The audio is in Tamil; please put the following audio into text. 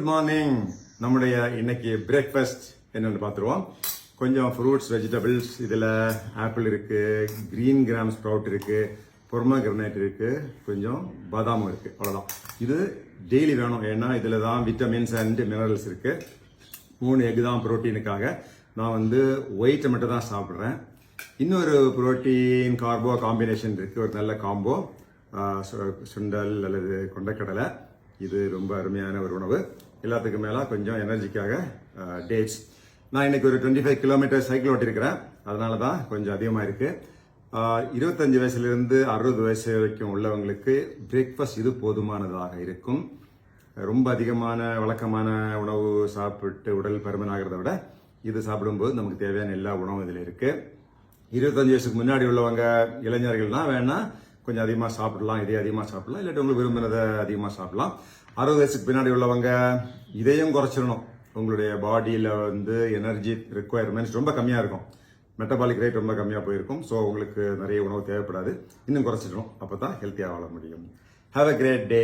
Good morning. நம்முடைய இன்னைக்கு பிரேக்ஃபாஸ்ட் என்னன்னு பார்த்துருவோம். கொஞ்சம் ஃப்ரூட்ஸ், வெஜிடபிள்ஸ், இதில் ஆப்பிள் இருக்கு, கிரீன் கிராம் ஸ்ப்ரவுட் இருக்கு, பொர்மோகிரனேட் இருக்கு, கொஞ்சம் பாதாமும் இருக்கு. அவ்வளோதான். இது டெய்லி வேணும், ஏன்னா இதில் தான் விட்டமின்ஸ் அண்ட் மினரல்ஸ் இருக்கு. 3 எக் தான் புரோட்டீனுக்காக. நான் ஒயிட்டை மட்டும் தான் சாப்பிட்றேன். இன்னொரு புரோட்டீன் கார்போ காம்பினேஷன் இருக்கு, ஒரு நல்ல காம்போ. சுண்டல் அல்லது கொண்டைக்கடலை, இது ரொம்ப அருமையான ஒரு உணவு. எல்லாத்துக்கும் மேலே கொஞ்சம் எனர்ஜிக்காக டேட்ஸ். நான் இன்னைக்கு ஒரு 25 கிலோமீட்டர் சைக்கிள் ஓட்டிருக்கிறேன், அதனால தான் கொஞ்சம் அதிகமாக இருக்கு. 25 வயசுலேருந்து 60 வயசு வரைக்கும் உள்ளவங்களுக்கு பிரேக்ஃபாஸ்ட் இது போதுமானதாக இருக்கும். ரொம்ப அதிகமான வழக்கமான உணவு சாப்பிட்டு உடல் பருமன் ஆகிறத விட இது சாப்பிடும்போது நமக்கு தேவையான எல்லா உணவும் இதில் இருக்கு. 25 வயசுக்கு முன்னாடி உள்ளவங்க, இளைஞர்கள்னா வேணா கொஞ்சம் அதிகமாக சாப்பிடலாம், இதே அதிகமாக சாப்பிடலாம், இல்லாட்டி உங்களுக்கு விரும்பினதை அதிகமாக சாப்பிடலாம். 60 வயசுக்கு பின்னாடி உள்ளவங்க இதையும் குறைச்சிடணும். உங்களுடைய பாடியில் எனர்ஜி ரிக்குவயர்மெண்ட்ஸ் ரொம்ப கம்மியாக இருக்கும், மெட்டபாலிக் ரேட் ரொம்ப கம்மியாக போயிருக்கும். ஸோ உங்களுக்கு நிறைய உணவு தேவைப்படாது, இன்னும் குறைச்சிடணும். அப்போ தான் ஹெல்த்தியாக வாழ முடியும். Have a great day.